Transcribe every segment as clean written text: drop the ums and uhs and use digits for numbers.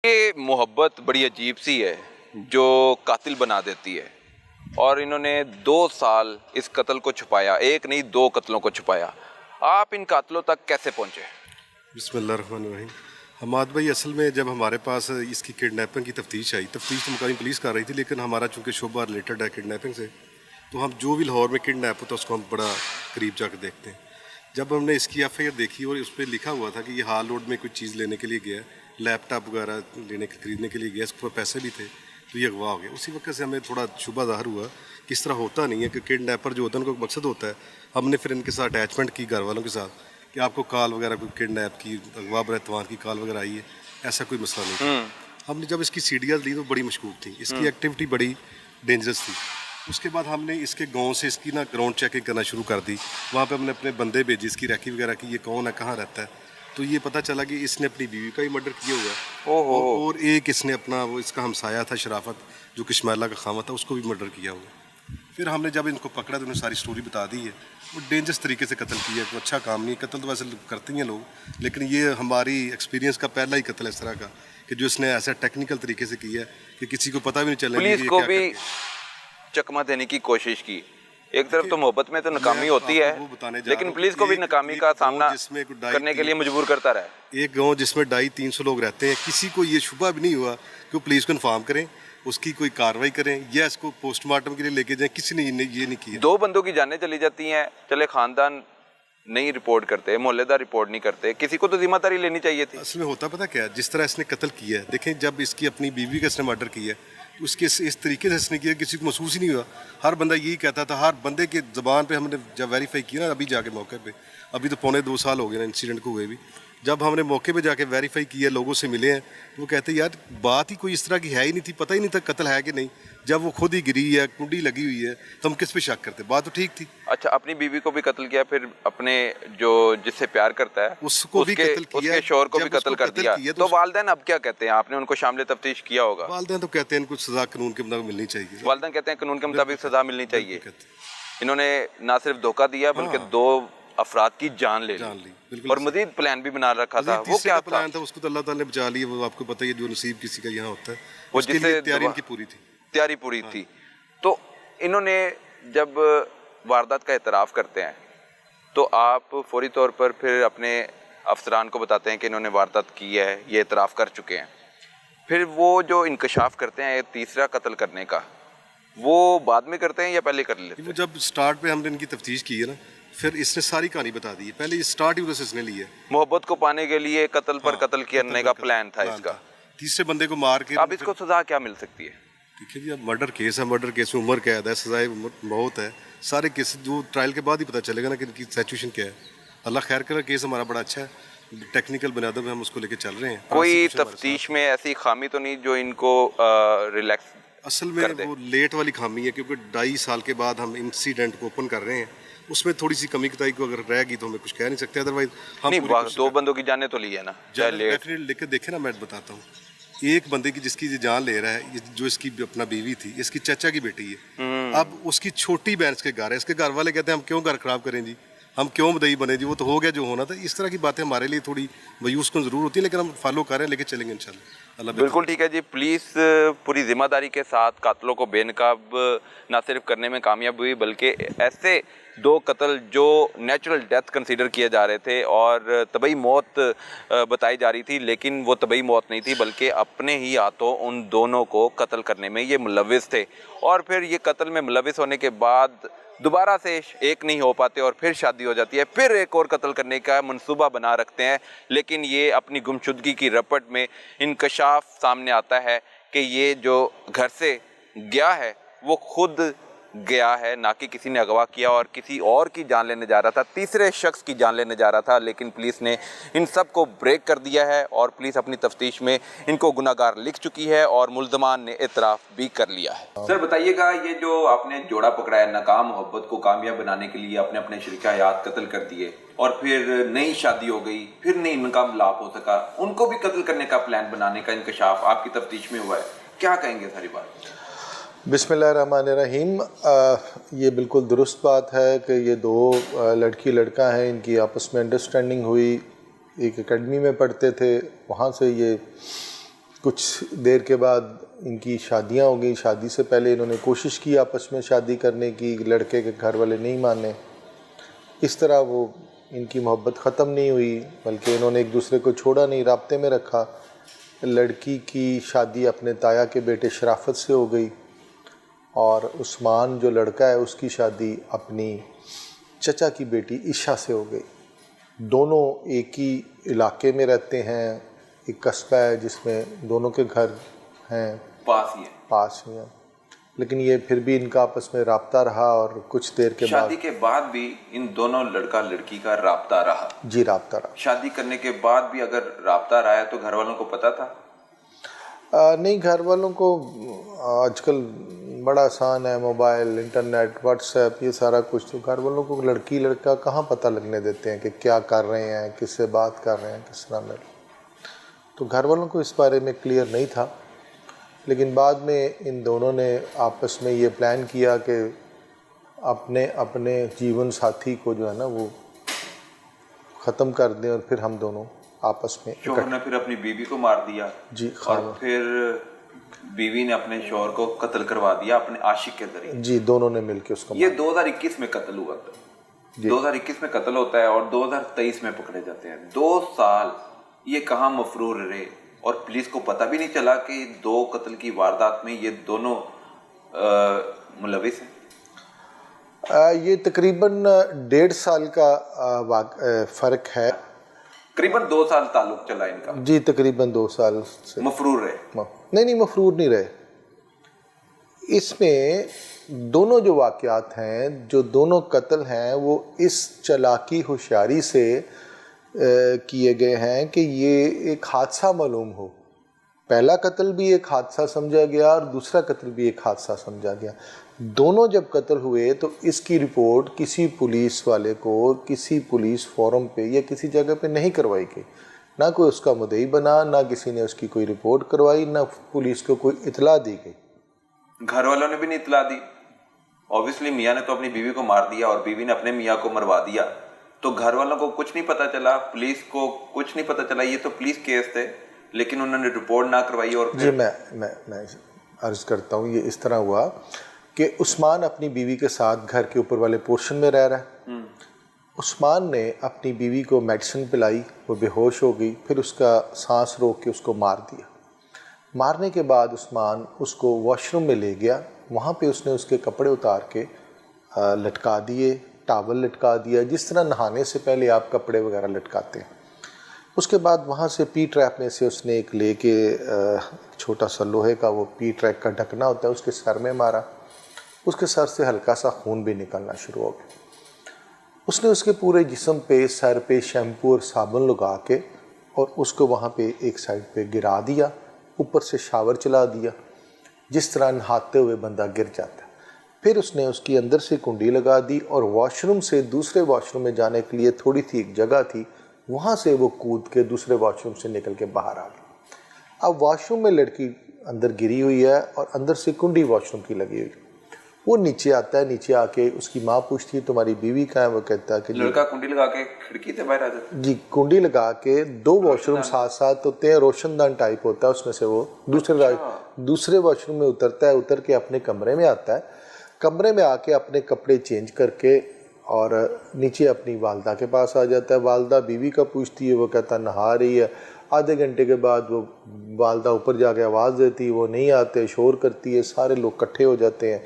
یہ محبت بڑی عجیب سی ہے جو قاتل بنا دیتی ہے، اور انہوں نے 2 سال اس قتل کو چھپایا، ایک نہیں 2 قتلوں کو چھپایا۔ آپ ان قاتلوں تک کیسے پہنچے؟ بسم اللہ الرحمن الرحیم۔ حماد بھائی، اصل میں جب ہمارے پاس اس کی کڈنیپنگ کی تفتیش آئی، تفتیش تو مقامی پولیس کر رہی تھی، لیکن ہمارا چونکہ شعبہ ریلیٹڈ ہے کڈنیپنگ سے، تو ہم جو بھی لاہور میں کڈنیپ ہوتا ہے اس کو ہم بڑا قریب جا کے دیکھتے ہیں۔ جب ہم نے اس کی ایف آئی آر دیکھی اور اس پہ لکھا ہوا تھا کہ یہ ہال روڈ میں کوئی چیز لینے کے لیے گیا، لیپ ٹاپ وغیرہ خریدنے کے لیے گیا، اس کو پیسے بھی تھے، تو یہ اغوا ہو گیا۔ اسی وقت سے ہمیں تھوڑا شبہ ظاہر ہوا کہ اس طرح ہوتا نہیں ہے، کہ کڈنیپر جو ہوتا ہے ان کو مقصد ہوتا ہے۔ ہم نے پھر ان کے ساتھ اٹیچمنٹ کی گھر والوں کے ساتھ کہ آپ کو کال وغیرہ کوئی کڈنیپ کی، اغوا برتوان کی کال وغیرہ آئی ہے، ایسا کوئی مسئلہ نہیں تھا۔ ہم نے جب اس کی سی ڈی ایل لی تو بڑی مشکوک تھی، اس کی ایکٹیویٹی بڑی ڈینجرس تھی۔ اس کے بعد ہم نے اس کے گاؤں سے اس کی گراؤنڈ چیکنگ کرنا شروع کر دی۔ وہاں پہ ہم نے اپنے بندے بھیجے اس کی ریکی وغیرہ کی، یہ کون ہے، کہاں رہتا ہے، تو یہ پتہ چلا کہ اس نے اپنی بیوی کا ہی مرڈر کیا ہوا ہے، اور ایک اس نے اپنا وہ اس کا ہمسایہ تھا شرافت جو کشمیلہ کا خاوند تھا، اس کو بھی مرڈر کیا ہوا ہے۔ پھر ہم نے جب ان کو پکڑا تو انہیں ساری سٹوری بتا دی ہے۔ وہ ڈینجرس طریقے سے قتل کیا ہے، کوئی اچھا کام نہیں، قتل تو ویسے کرتے ہیں لوگ، لیکن یہ ہماری ایکسپیرینس کا پہلا ہی قتل ہے اس طرح کا کہ جو اس نے ایسا ٹیکنیکل طریقے سے کیا ہے کہ کسی کو پتہ بھی نہیں چلے۔ پولیس کو بھی چکمہ دینے کی کوشش کی، ایک طرف تو محبت میں تو ناکامی ہوتی ہے، لیکن پولیس کو بھی ناکامی کا سامنا کرنے کے لیے مجبور کرتا رہا ہے۔ ایک گاؤں جس میں 250-300 لوگ رہتے ہیں، کسی کو یہ شبہ بھی نہیں ہوا کہ وہ پولیس کو انفارم کریں، اس کی کوئی کارروائی کریں یا اس کو پوسٹ مارٹم کے لیے لے کے جائیں، کسی نے یہ نہیں کیا۔ 2 بندوں کی جانیں چلی جاتی ہیں، چلے خاندان نہیں رپورٹ کرتے، محلے دار رپورٹ نہیں کرتے، کسی کو تو ذمہ داری لینی چاہیے تھی۔ اصل میں ہوتا پتہ کیا ہے، جس طرح اس نے قتل کیا ہے، دیکھیں جب اس کی اپنی بیوی کا اس نے مرڈر کیا ہے، اس کے اس طریقے سے اس نے کیا کسی کو محسوس ہی نہیں ہوا۔ ہر بندہ یہی کہتا تھا، ہر بندے کے زبان پہ ہم نے جب ویریفائی کیا نا، ابھی جا کے موقع پہ، ابھی تو 2.25 سال ہو گئے نا انسیڈنٹ کو ہوئے بھی، جب ہم نے موقع پہ جا کے ویریفائی کیا، لوگوں سے ملے ہیں، تو وہ کہتے ہیں یار بات ہی کوئی اس طرح کی ہے ہی نہیں تھی، پتہ ہی نہیں تھا قتل ہے کہ نہیں۔ جب وہ خود ہی گری ہے، کنڈی لگی ہوئی ہے، تو ہم کس پہ شک کرتے؟ بات تو ٹھیک تھی۔ اچھا، اپنی بیوی کو بھی قتل کیا، پھر اپنے جو جس سے پیار کرتا ہے اس کو بھی قتل کیا، اس کے شوہر کو بھی قتل کر دیا، تو والدین اب کیا کہتے ہیں؟ آپ نے ان کو شامل تفتیش کیا ہوگا۔ والدین تو کہتے ہیں ان کو سزا قانون کے مطابق ملنی چاہیے۔ والدین کہتے ہیں قانون کے مطابق سزا ملنی چاہیے۔ انہوں نے نہ صرف دھوکہ دیا بلکہ 2 افراد کی جان لے لی، اور مزید پلان بھی بنا رکھا تھا۔ وہ کیا پلان تھا؟ اس کو تو اللہ تعالیٰ نے بچا لیا، وہ آپ کو پتہ ہے جو نصیب کسی کا یہاں ہوتا ہے، اس کے لیے تیاری ان کی پوری تھی، تیاری پوری تھی۔ تو انہوں نے جب واردات کا اعتراف کرتے ہیں تو آپ فوری طور پر پھر اپنے افسران کو بتاتے ہیں کہ انہوں نے واردات کی ہے، یہ اعتراف کر چکے ہیں۔ پھر وہ جو انکشاف کرتے ہیں تیسرا قتل کرنے کا، وہ بعد میں کرتے ہیں یا پہلے کر لیتے ہیں؟ جب سٹارٹ پہ ہم نے ان کی تفتیش کی ہے نا، پھر اس نے ساری کہانی بتا دی ہے، پہلے یہ سٹارٹ ہی ادھر سے اس نے لی ہے۔ محبت کو پانے کے لیے قتل پر قتل کرنے کا پلان تھا اس کا، تیسرے بندے کو مار کے۔ اب اس کو سزا کیا مل سکتی ہے؟ دیکھیے جی، اب مرڈر کیس ہے، مرڈر کیس میں عمر قید ہے، سزائے موت ہے، سارے کیس جو ٹرائل کے بعد ہی پتہ چلے گا نا کہ ان کی سچویشن کیا ہے۔ اللہ خیر کرے، کیس ہمارا بڑا اچھا ہے، ٹیکنیکل بنیادوں پہ ہم اس کو لے کے چل رہے ہیں۔ کوئی تفتیش میں ایسی خامی تو نہیں جو ان کو ریلیکس؟ اصل میں وہ لیٹ والی خامی ہے، کیونکہ 2.5 سال کے بعد ہم انسیڈنٹ کو اوپن کر رہے ہیں، اس میں تھوڑی سی کمی کوتاہی کو اگر رہ گئی تو ہمیں کچھ کہہ نہیں سکتے، ادروائز ہم نہیں۔ 2 بندوں کی جانیں تو لی ہے نا، لیکن دیکھیں نا، میں بتاتا ہوں، ایک بندے کی جس کی جان لے رہا ہے، جو اس کی اپنا بیوی تھی، اس کی چچا کی بیٹی ہے، اب اس کی چھوٹی بہن اس کے گھر ہے، اس کے گھر والے کہتے ہیں ہم کیوں گھر خراب کریں جی، ہم کیوں مدعی بنے جی، وہ تو ہو گیا جو ہونا تھا۔ اس طرح کی باتیں ہمارے لیے تھوڑی مایوس کن ضرور ہوتی ہیں، لیکن ہم فالو کر رہے ہیں، لے کے چلیں گے انشاءاللہ۔ بالکل ٹھیک ہے جی۔ پولیس پوری ذمہ داری کے ساتھ قاتلوں کو بے نقاب نہ صرف کرنے میں کامیاب ہوئی، بلکہ ایسے 2 قتل جو نیچرل ڈیتھ کنسیڈر کیے جا رہے تھے اور طبعی موت بتائی جا رہی تھی، لیکن وہ طبعی موت نہیں تھی، بلکہ اپنے ہی ہاتھوں ان دونوں کو قتل کرنے میں یہ ملوث تھے، اور پھر یہ قتل میں ملوث ہونے کے بعد دوبارہ سے ایک نہیں ہو پاتے اور پھر شادی ہو جاتی ہے، پھر ایک اور قتل کرنے کا منصوبہ بنا رکھتے ہیں، لیکن یہ اپنی گمشدگی کی رپٹ میں انکشاف سامنے آتا ہے کہ یہ جو گھر سے گیا ہے وہ خود گیا ہے، نہ کہ کسی نے اغوا کیا اور کسی اور کی جان لینے جا رہا تھا، تیسرے شخص کی جان لینے جا رہا تھا، لیکن پولیس نے ان سب کو بریک کر دیا ہے، اور پولیس اپنی تفتیش میں ان کو گناہ گار لکھ چکی ہے اور ملزمان نے اعتراف بھی کر لیا ہے۔ سر بتائیے گا، یہ جو آپ نے جوڑا پکڑا ہے، ناکام محبت کو کامیاب بنانے کے لیے اپنے اپنے شریکہ حیات قتل کر دیے، اور پھر نئی شادی ہو گئی، پھر نہیں ان کا ملاپ ہو سکا، ان کو بھی قتل کرنے کا پلان بنانے کا انکشاف آپ کی تفتیش میں ہوا ہے، کیا کہیں گے ساری بات؟ بسم اللہ الرحمن الرحیم۔ یہ بالکل درست بات ہے کہ یہ 2 لڑکی لڑکا ہیں، ان کی آپس میں انڈرسٹینڈنگ ہوئی، ایک اکیڈمی میں پڑھتے تھے، وہاں سے یہ کچھ دیر کے بعد ان کی شادیاں ہو گئی. شادی سے پہلے انہوں نے کوشش کی آپس میں شادی کرنے کی, لڑکے کے گھر والے نہیں مانے. اس طرح وہ ان کی محبت ختم نہیں ہوئی, بلکہ انہوں نے ایک دوسرے کو چھوڑا نہیں, رابطے میں رکھا. لڑکی کی شادی اپنے تایا کے بیٹے شرافت سے ہو گئی, اور عثمان جو لڑکا ہے اس کی شادی اپنی چچا کی بیٹی عشا سے ہو گئی. دونوں ایک ہی علاقے میں رہتے ہیں, ایک قصبہ ہے جس میں دونوں کے گھر ہیں, پاس ہی ہیں, لیکن یہ پھر بھی ان کا آپس میں رابطہ رہا. اور کچھ دیر کے بعد شادی کے بعد بھی ان دونوں لڑکا لڑکی کا رابطہ رہا. جی رابطہ رہا. شادی کرنے کے بعد بھی اگر رابطہ رہا ہے تو گھر والوں کو پتہ تھا؟ نہیں, گھر والوں کو آج کل بڑا آسان ہے, موبائل, انٹرنیٹ, واٹس ایپ, یہ سارا کچھ. تو گھر والوں کو لڑکی لڑکا کہاں پتہ لگنے دیتے ہیں کہ کیا کر رہے ہیں, کس سے بات کر رہے ہیں, کس طرح میں. تو گھر والوں کو اس بارے میں کلیئر نہیں تھا. لیکن بعد میں ان دونوں نے آپس میں یہ پلان کیا کہ اپنے جیون ساتھی کو جو ہے نا وہ ختم کر دیں, اور پھر ہم دونوں آپس میں. شوہر نے پھر اپنی بیوی کو مار دیا, جی, اور پھر بیوی نے اپنے شوہر کو قتل کروا دیا اپنے عاشق کے ذریعے. جی, دونوں نے مل کے اس کو. یہ 2021 میں قتل ہوا تھا. 2021 میں قتل ہوتا ہے اور 2023 میں پکڑے جاتے ہیں. 2 سال یہ کہاں مفرور رہے, اور پولیس کو پتہ بھی نہیں چلا کہ 2 قتل کی واردات میں یہ دونوں ملوث ہیں. یہ تقریباً 1.5 سال کا فرق ہے. تقریباً 2 سال تعلق چلا ان کا. جی, تقریباً 2 سال سے. مفرور رہے؟ نہیں, مفرور نہیں رہے. اس میں دونوں جو واقعات ہیں, جو دونوں قتل ہیں, وہ اس چالاکی ہوشیاری سے کیے گئے ہیں کہ یہ ایک حادثہ معلوم ہو. پہلا قتل بھی ایک حادثہ سمجھا گیا اور دوسرا قتل بھی ایک حادثہ سمجھا گیا. دونوں جب قتل ہوئے تو اس کی رپورٹ کسی پولیس والے کو کسی پولیس فورم پہ یا کسی جگہ پہ نہیں کروائی گئی. نہ کوئی اس کا مدعی بنا, نہ کسی نے اس کی کوئی رپورٹ کروائی, نہ پولیس کو کوئی اطلاع دی گئی. گھر والوں نے بھی نہیں اطلاع دی. اوبیسلی میاں نے تو اپنی بیوی کو مار دیا اور بیوی نے اپنے میاں کو مروا دیا, تو گھر والوں کو کچھ نہیں پتہ چلا, پولیس کو کچھ نہیں پتہ چلا. یہ تو پولیس کیس تھے, لیکن انہوں نے رپورٹ نہ کروائی. اور جی, میں عرض کرتا ہوں, یہ اس طرح ہوا کہ عثمان اپنی بیوی کے ساتھ گھر کے اوپر والے پورشن میں رہ رہا ہے. عثمان نے اپنی بیوی کو میڈیسن پلائی, وہ بے ہوش ہو گئی, پھر اس کا سانس روک کے اس کو مار دیا. مارنے کے بعد عثمان اس کو واش روم میں لے گیا. وہاں پہ اس نے اس کے کپڑے اتار کے لٹکا دیے, ٹاول لٹکا دیا, جس طرح نہانے سے پہلے آپ کپڑے وغیرہ لٹکاتے ہیں. اس کے بعد وہاں سے پی ٹریپ میں سے اس نے ایک لے کے چھوٹا سا لوہے کا وہ پی ٹریپ کا ڈھکنا ہوتا ہے, اس کے سر میں مارا. اس کے سر سے ہلکا سا خون بھی نکلنا شروع ہو گیا. اس نے اس کے پورے جسم پہ, سر پہ شیمپو اور صابن لگا کے اور اس کو وہاں پہ ایک سائڈ پہ گرا دیا, اوپر سے شاور چلا دیا, جس طرح نہاتے ہوئے بندہ گر جاتا ہے. پھر اس نے اس کی اندر سے کنڈی لگا دی اور واش روم سے دوسرے واش روم میں جانے کے لیے تھوڑی سی ایک جگہ تھی, وہاں سے وہ کود کے دوسرے واش روم سے نکل کے باہر آ گئی. اب واش روم میں لڑکی اندر گری ہوئی ہے اور اندر سے کنڈی واش روم کی لگی ہوئی. وہ نیچے آتا ہے, نیچے آ کے اس کی ماں پوچھتی ہے تمہاری بیوی کہاں ہے؟ وہ کہتا ہے کہ لڑکا کنڈی لگا کے کھڑکی سے باہر آ جاتا ہے. جی, کنڈی لگا کے 2 واش روم ساتھ ساتھ ہوتے ہیں, روشن دان ٹائپ ہوتا ہے, اس میں سے وہ دوسرے واش روم میں اترتا ہے. اتر کے اپنے کمرے میں آتا ہے, کمرے میں آ کے اپنے کپڑے چینج کر کے اور نیچے اپنی والدہ کے پاس آ جاتا ہے. والدہ بیوی کا پوچھتی ہے, وہ کہتا ہے نہا رہی ہے. آدھے گھنٹے کے بعد وہ والدہ اوپر جا کے آواز دیتی, وہ نہیں آتے, شور کرتی ہے. سارے لوگ اکٹھے ہو جاتے ہیں,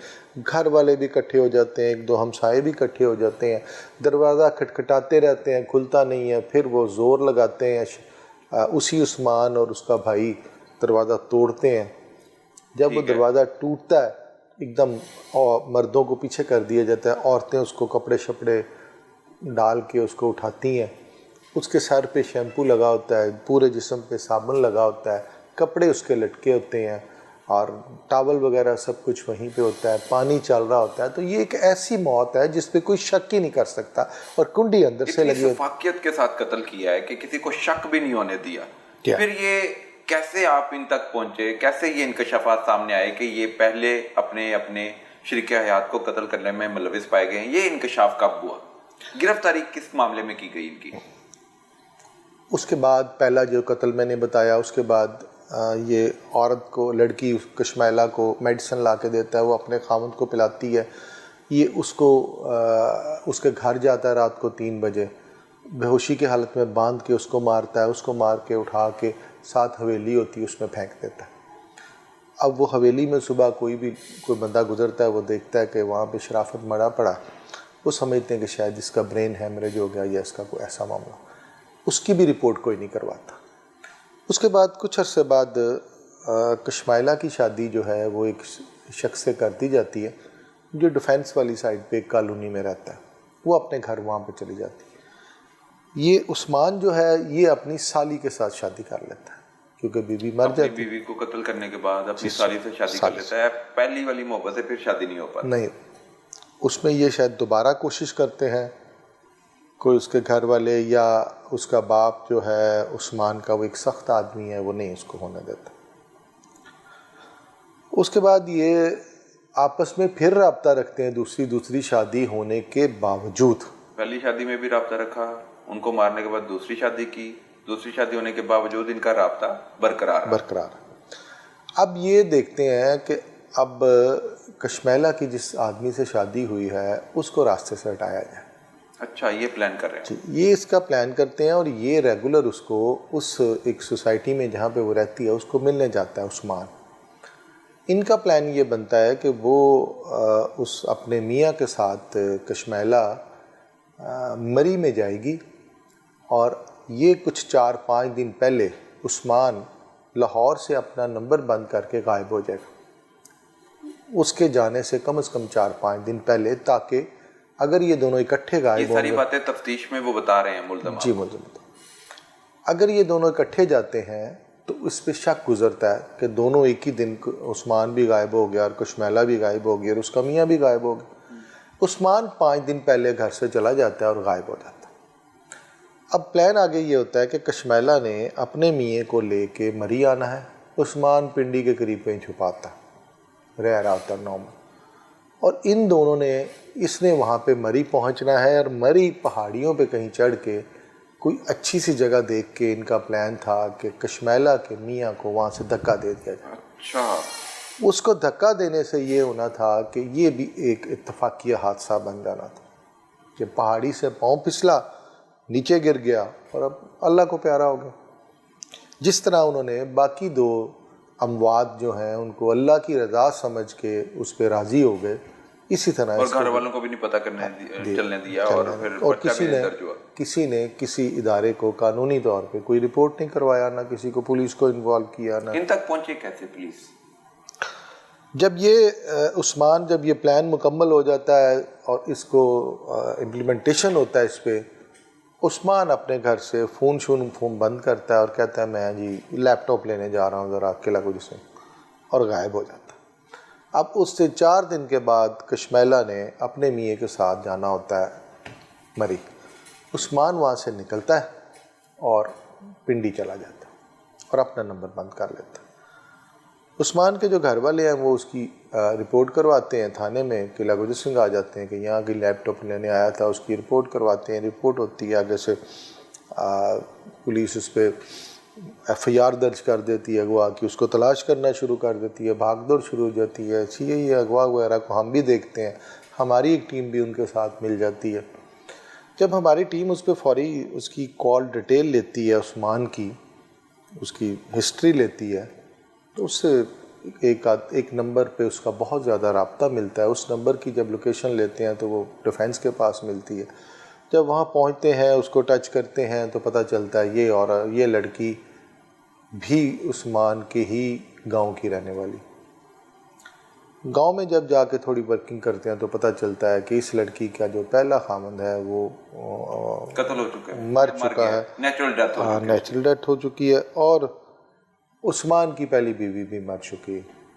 گھر والے بھی اکٹھے ہو جاتے ہیں, 1-2 ہمسائے بھی اکٹھے ہو جاتے ہیں. دروازہ کھٹکھٹاتے رہتے ہیں, کھلتا نہیں ہے. پھر وہ زور لگاتے ہیں, اسی عثمان اور اس کا بھائی دروازہ توڑتے ہیں. جب وہ دروازہ ٹوٹتا ہے ایک دم مردوں کو پیچھے کر دیا جاتا ہے. عورتیں اس کو کپڑے شپڑے ڈال کے اس کو اٹھاتی ہیں. اس کے سر پہ شیمپو لگا ہوتا ہے, پورے جسم پہ صابن لگا ہوتا ہے, کپڑے اس کے لٹکے ہوتے ہیں اور ٹاول وغیرہ سب کچھ وہیں پہ ہوتا ہے, پانی چل رہا ہوتا ہے. تو یہ ایک ایسی موت ہے جس پہ کوئی شک ہی نہیں کر سکتا, اور کنڈی اندر سے لگی ہوتی ہے. شفاقیت کے ساتھ قتل کیا ہے کہ کسی کو شک بھی نہیں ہونے دیا. پھر یہ کیسے آپ ان تک پہنچے, کیسے یہ انکشافات سامنے آئے کہ یہ پہلے اپنے شریک حیات کو قتل کرنے میں ملوث پائے گئے ہیں؟ یہ انکشاف کب ہوا؟ گرفتاری کس معاملے میں کی گئی ان کی؟ اس کے بعد پہلا جو قتل میں نے بتایا, اس کے بعد یہ عورت کو، لڑکی کشمیلا کو میڈیسن لا کے دیتا ہے، وہ اپنے خاوند کو پلاتی ہے، یہ اس کو اس کے گھر جاتا ہے رات کو 3 بجے، بے ہوشی کی حالت میں باندھ کے اس کو مارتا ہے، اس کو مار کے اٹھا کے ساتھ حویلی ہوتی ہے اس میں پھینک دیتا ہے۔ اب وہ حویلی میں صبح کوئی بندہ گزرتا ہے، وہ دیکھتا ہے کہ وہاں پہ شرافت مرا پڑا، وہ سمجھتے ہیں کہ شاید اس کا برین ہیمریج ہو گیا یا اس کا کوئی ایسا معاملہ، اس کی بھی رپورٹ کوئی نہیں کرواتا۔ اس کے بعد کچھ عرصے بعد کشمیلا کی شادی جو ہے وہ ایک شخص سے کر دی جاتی ہے جو ڈیفینس والی سائڈ پہ ایک کالونی میں رہتا ہے، وہ اپنے گھر وہاں پہ چلی جاتی ہے۔ یہ عثمان جو ہے یہ اپنی سالی کے ساتھ شادی کر لیتا ہے کیونکہ بیوی مر جاتی ہے، اپنی بیوی کو قتل کرنے کے بعد اپنی سالی سے شادی کر لیتا ہے۔ پہلی والی محبت سے پھر شادی نہیں ہو پاتی؟ نہیں، اس میں یہ شاید دوبارہ کوشش کرتے ہیں، کوئی اس کے گھر والے یا اس کا باپ جو ہے عثمان کا، وہ ایک سخت آدمی ہے، وہ نہیں اس کو ہونے دیتا۔ اس کے بعد یہ آپس میں پھر رابطہ رکھتے ہیں دوسری شادی ہونے کے باوجود۔ پہلی شادی میں بھی رابطہ رکھا، ان کو مارنے کے بعد دوسری شادی کی، دوسری شادی ہونے کے باوجود ان کا رابطہ برقرار۔ اب یہ دیکھتے ہیں کہ اب کشمیلا کی جس آدمی سے شادی ہوئی ہے اس کو راستے سے ہٹایا جائے۔ اچھا، یہ پلان کر رہے ہیں؟ یہ اس کا پلان کرتے ہیں، اور یہ ریگولر اس کو اس ایک سوسائٹی میں جہاں پہ وہ رہتی ہے اس کو ملنے جاتا ہے عثمان۔ ان کا پلان یہ بنتا ہے کہ وہ اس اپنے میاں کے ساتھ کشمیلا مری میں جائے گی، اور یہ کچھ 4-5 دن پہلے عثمان لاہور سے اپنا نمبر بند کر کے غائب ہو جائے گا اس کے جانے سے کم از کم 4-5 دن پہلے، تاکہ اگر یہ دونوں اکٹھے غائب ہوں گے، یہ ساری باتیں تفتیش میں وہ بتا رہے ہیں ملزم؟ جی ملزم، اگر یہ دونوں اکٹھے جاتے ہیں تو اس پہ شک گزرتا ہے کہ دونوں ایک ہی دن عثمان بھی غائب ہو گیا اور کشمیلا بھی غائب ہو گیا اور اس کا میاں بھی غائب ہو گیا۔ عثمان 5 دن پہلے گھر سے چلا جاتا ہے اور غائب ہو جاتا ہے۔ اب پلان آگے یہ ہوتا ہے کہ کشمیلا نے اپنے میاں کو لے کے مری آنا ہے، عثمان پنڈی کے قریب کہیں چھپاتا رہ رہا ہوتا 9 میں، اور ان دونوں نے، اس نے وہاں پہ مری پہنچنا ہے، اور مری پہاڑیوں پہ کہیں چڑھ کے کوئی اچھی سی جگہ دیکھ کے ان کا پلان تھا کہ کشمیلا کے میاں کو وہاں سے دھکا دے دیا جائے۔ اچھا، اس کو دھکا دینے سے یہ ہونا تھا کہ یہ بھی ایک اتفاقیہ حادثہ بن جانا تھا کہ پہاڑی سے پاؤں پھسلا، نیچے گر گیا اور اب اللہ کو پیارا ہو گیا۔ جس طرح انہوں نے باقی 2 اموات جو ہیں ان کو اللہ کی رضا سمجھ کے اس پہ راضی ہو گئے، اسی طرح اور گھر والوں کو بھی نہیں پتہ چلنے دیا، اور پھر پرچہ بھی درج ہوا۔ کسی نے کسی ادارے کو قانونی طور پہ کوئی رپورٹ نہیں کروایا، نہ کسی کو پولیس کو انوالو کیا، نہ ان تک پہنچے کیسے پولیس؟ جب یہ عثمان، جب یہ پلان مکمل ہو جاتا ہے اور اس کو امپلیمنٹیشن ہوتا ہے اس پہ، عثمان اپنے گھر سے فون بند کرتا ہے اور کہتا ہے میں جی لیپ ٹاپ لینے جا رہا ہوں ذرا قلعہ گنج سے، اور غائب ہو جاتا ہے۔ اب اس سے 4 دن کے بعد کشمیلا نے اپنے میاں کے ساتھ جانا ہوتا ہے مری، عثمان وہاں سے نکلتا ہے اور پنڈی چلا جاتا ہے اور اپنا نمبر بند کر لیتا ہے۔ عثمان کے جو گھر والے ہیں وہ اس کی رپورٹ کرواتے ہیں تھانے میں، قلعہ گنج سنگھ آ جاتے ہیں کہ یہاں کی لیپ ٹاپ لینے آیا تھا، اس کی رپورٹ کرواتے ہیں، رپورٹ ہوتی ہے، آگے سے پولیس اس پہ FIR درج کر دیتی ہے اغوا کی، اس کو تلاش کرنا شروع کر دیتی ہے، بھاگ دوڑ شروع ہو جاتی ہے، CI اغوا وغیرہ کو ہم بھی دیکھتے ہیں، ہماری ایک ٹیم بھی ان کے ساتھ مل جاتی ہے۔ جب ہماری ٹیم اس پہ فوری اس کی کال ڈیٹیل لیتی ہے عثمان کی، اس کی ہسٹری لیتی ہے، تو اس سے ایک نمبر پہ اس کا بہت زیادہ رابطہ ملتا ہے۔ اس نمبر کی جب لوکیشن لیتے ہیں تو وہ ڈیفینس کے پاس ملتی ہے۔ جب وہاں پہنچتے ہیں، اس کو ٹچ کرتے ہیں تو پتہ چلتا ہے یہ لڑکی بھی عثمان کے ہی گاؤں کی رہنے والی۔ گاؤں میں جب جا کے تھوڑی ورکنگ کرتے ہیں تو پتہ چلتا ہے کہ اس لڑکی کا جو پہلا خامند ہے وہ قتل ہو چکا ہے، مر چکا ہے، نیچرل ڈیتھ ہو چکی ہے، اور عثمان کی پہلی بیوی بھی مر چکی ہے۔